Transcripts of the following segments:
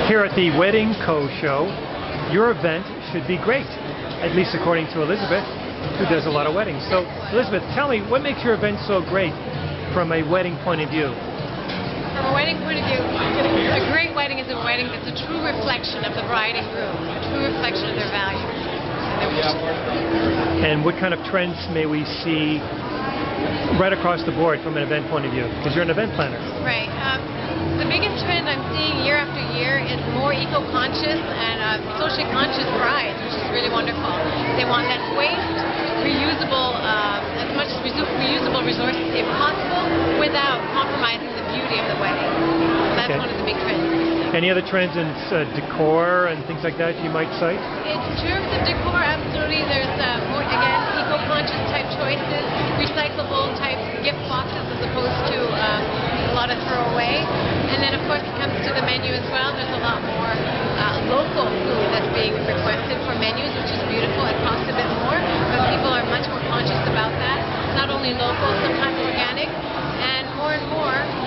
Here at the Wedding Co. show, your event should be great, at least according to Elizabeth, who does a lot of weddings. So, Elizabeth, tell me, what makes your event so great from a wedding point of view? From a wedding point of view, a great wedding is a wedding that's a true reflection of the bride and groom, a true reflection of their values and their wishes. And what kind of trends may we see right across the board from an event point of view? Because you're an event planner. Right. The biggest trend I'm seeing year after year is more eco-conscious and socially conscious brides, which is really wonderful. They want less waste, reusable, as much reusable resources if possible, without compromising the beauty of the wedding. So that's one of the big trends. Any other trends in decor and things like that you might cite? In terms of decor, absolutely. There's more, again, eco-conscious type choices, recyclable type gift boxes as opposed to a lot of throwaway. And then, of course, it comes to the menu as well. There's a lot more local food that's being requested for menus, which is beautiful. It costs a bit more, but people are much more conscious about that. Not only local, sometimes organic, and more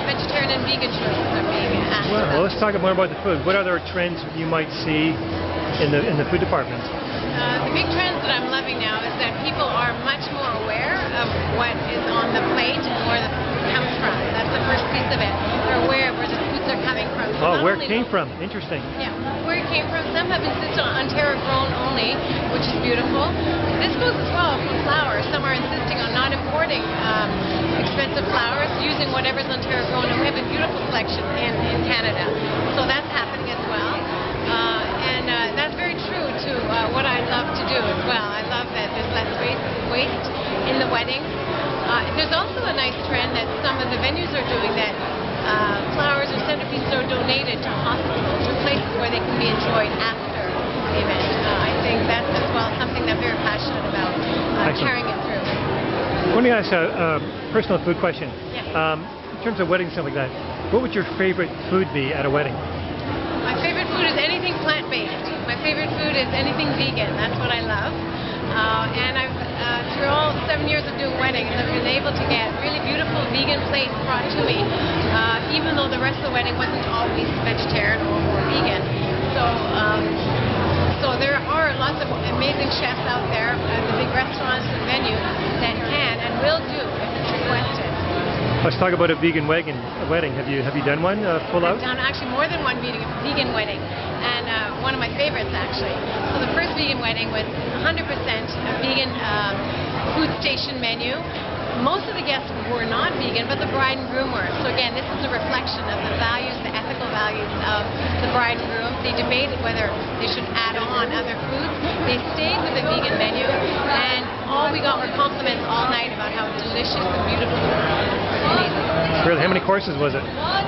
vegetarian and vegan choices are being asked. Well, let's talk more about the food. What other trends you might see in the food department? The big trends that I'm loving now is that people are much more aware of what is on the plate and where the food comes from. That's the first piece of it. They're aware of where the foods are coming from. So where it came from. Interesting. Yeah, where it came from. Some have insisted on Ontario grown only, which is beautiful. This goes as well for flowers. Some are insisting on not importing expensive flowers, using whatever's Ontario grown, and we have a beautiful collection in Canada. So that's happening as well. And that's very true to what I love to do as well. I love that there's less waste in the weddings. There's also a nice trend that some of the venues are doing that flowers or centerpieces are donated to hospitals or places where they can be enjoyed after the event. I think that's as well something that I'm very passionate about, carrying it through. Let me ask a personal food question. Yeah. In terms of weddings, something like that, what would your favorite food be at a wedding? My favorite food is anything plant-based. My favorite food is anything vegan. That's what I love. And I've, through all 7 years of doing weddings, I've been able to get really beautiful vegan plates brought to me, even though the rest of the wedding wasn't always vegetarian or vegan. So there are lots of amazing chefs out there, the big restaurants and venues that can and will do if it's requested. Let's talk about a vegan wedding. Have you done one full out? I've done actually more than one vegan wedding, and one of my favorites actually. So the first vegan wedding was 100% a vegan food station menu. Most of the guests were not vegan, but the bride and groom were. So again, this is a reflection of the values, the ethical values of the bride and groom. They debated whether they should add on other foods. They stayed with the vegan menu, and all we got were compliments all night about how delicious and beautiful it was. Really? How many courses was it?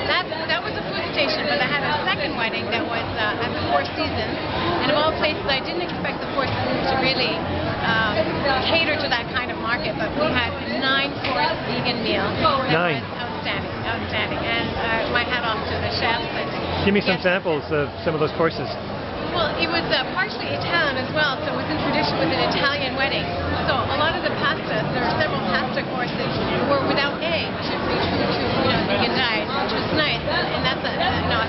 That was a food station, but I had a second wedding that was at the Four Seasons, and of all places, I didn't expect the Four Seasons to really cater to that kind of market, but we had a 9-course vegan meal. That was outstanding, and my hat off to the chefs. Give me some samples of some of those courses. Well, it was partially Italian as well, so it was in tradition with an Italian wedding. So a lot of the pastas, there are several pasta courses, were without egg, which is true to vegan diet, which was nice, and that's a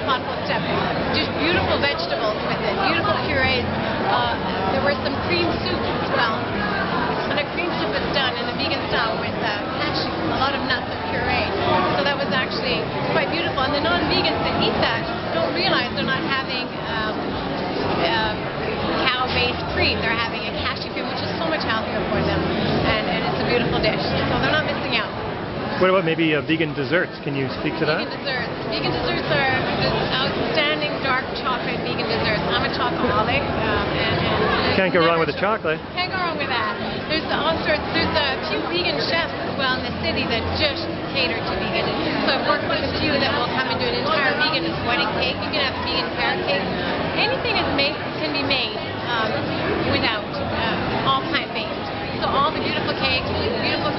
thoughtful step. Just beautiful vegetables with it, beautiful purees. There were some cream soups as well, and a cream soup was done in the vegan style with cashews, a lot of nuts and puree. So that was actually quite beautiful. And the non-vegans that eat that don't realize they're not having cow-based cream. They're having a cashew cream, which is so much healthier for them, and it's a beautiful dish. So they're not missing out. What about maybe vegan desserts? Can you speak to that? Vegan desserts are outstanding dark chocolate vegan desserts. I'm a chocoholic, and can't go wrong with the chocolate. Can't go wrong with that. There's all sorts. There's a few vegan chefs as well in the city that just cater to vegan. So I've worked with a few that will come and do an entire vegan wedding cake. You can have vegan carrot cake. Anything can be made without all plant-based. So all the beautiful cakes, beautiful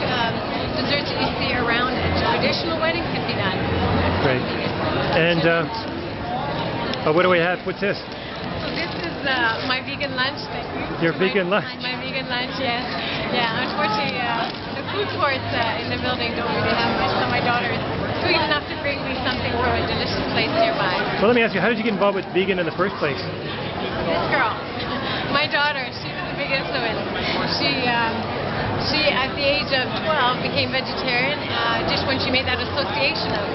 desserts that you see around traditional weddings can be done. Great. And what do we have? What's this? So this is my vegan lunch. Thank you. Your vegan lunch? My vegan lunch, yes. Yeah, unfortunately, the food courts in the building don't really have much, so my daughter is sweet enough to bring me something from a delicious place nearby. Well, let me ask you, how did you get involved with vegan in the first place? This girl, my daughter, she's a big influence. She at the age of 12 became vegetarian just when she made that association of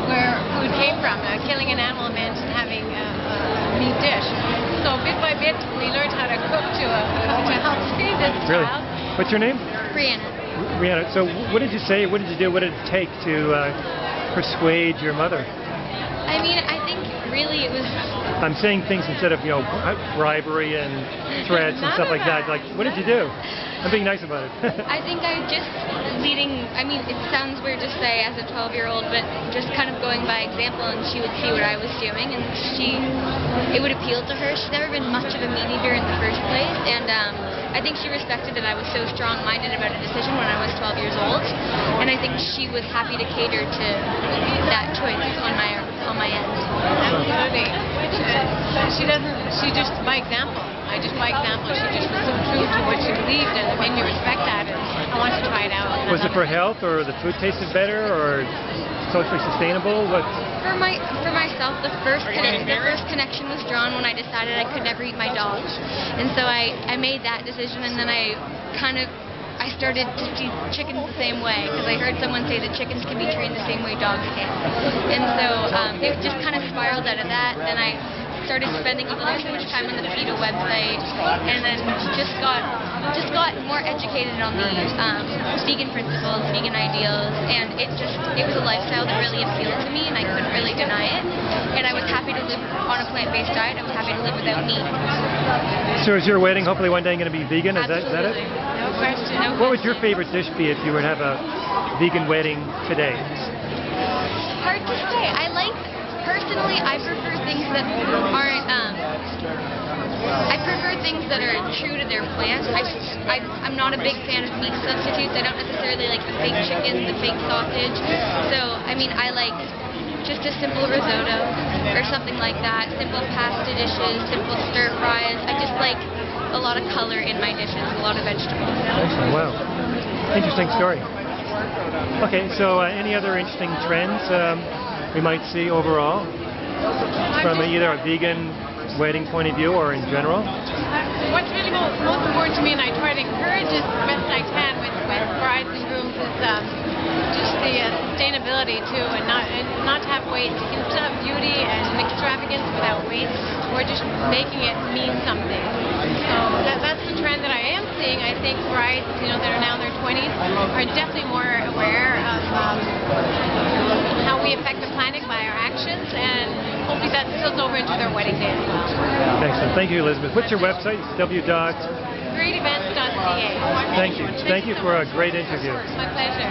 where food came from. Killing an animal meant having a meat dish. So bit by bit we learned how to cook to help feed this Really? child. What's your name? Brianna. Rihanna. So what did you say? What did you do? What did it take to persuade your mother? I mean, I think really it was. I'm saying things instead of, bribery and threats and None stuff of like that. that. Like, what did you do? I'm being nice about it. I think I just leading. I mean, it sounds weird to say as a 12-year-old, but just kind of going by example, and she would see what I was doing, and it would appeal to her. She's never been much of a meat eater in the first place, and I think she respected that I was so strong-minded about a decision when I was 12 years old, and I think she was happy to cater to that choice on my end. Absolutely. She just by example. By example, she just was so true to what she believed and made me respect that. And I wanted to try it out. Was it for health, or the food tasted better, or socially sustainable? What? For myself, the first connection was drawn when I decided I could never eat my dog, and so I made that decision, and then I started to see chickens the same way because I heard someone say that chickens can be trained the same way dogs can, and so it just kind of spiraled out of that. Then I started spending a little too much time on the PETA website, and then just got more educated on these vegan principles, vegan ideals, and it was a lifestyle that really appealed to me, and I couldn't really deny it. And I was happy to live on a plant-based diet. I was happy to live without meat. So is your wedding hopefully one day going to be vegan? Is that it? No question. What would your favorite dish be if you were to have a vegan wedding today? Hard to say. Personally, I prefer things that aren't. I prefer things that are true to their plant. I'm not a big fan of meat substitutes. I don't necessarily like the fake chicken, the fake sausage. So, I mean, I like just a simple risotto or something like that. Simple pasta dishes, simple stir fries. I just like a lot of color in my dishes, a lot of vegetables. Excellent. Wow. Interesting story. Okay, so any other interesting trends we might see overall from either a vegan wedding point of view or in general? What's really most important to me, and I try to encourage as best I can with brides and grooms, is just the sustainability too, and not to have waste. You can still have beauty and extravagance without waste, or just making it mean something. So that's the trend that I am seeing. I think brides, that are now in their 20s, are definitely more aware of how we affect the planet by our actions, and hopefully that spills over into their wedding day as well. Excellent. Thank you, Elizabeth. What's your website? Greatevents.ca. Thank you. Thank you for a great interview. My pleasure.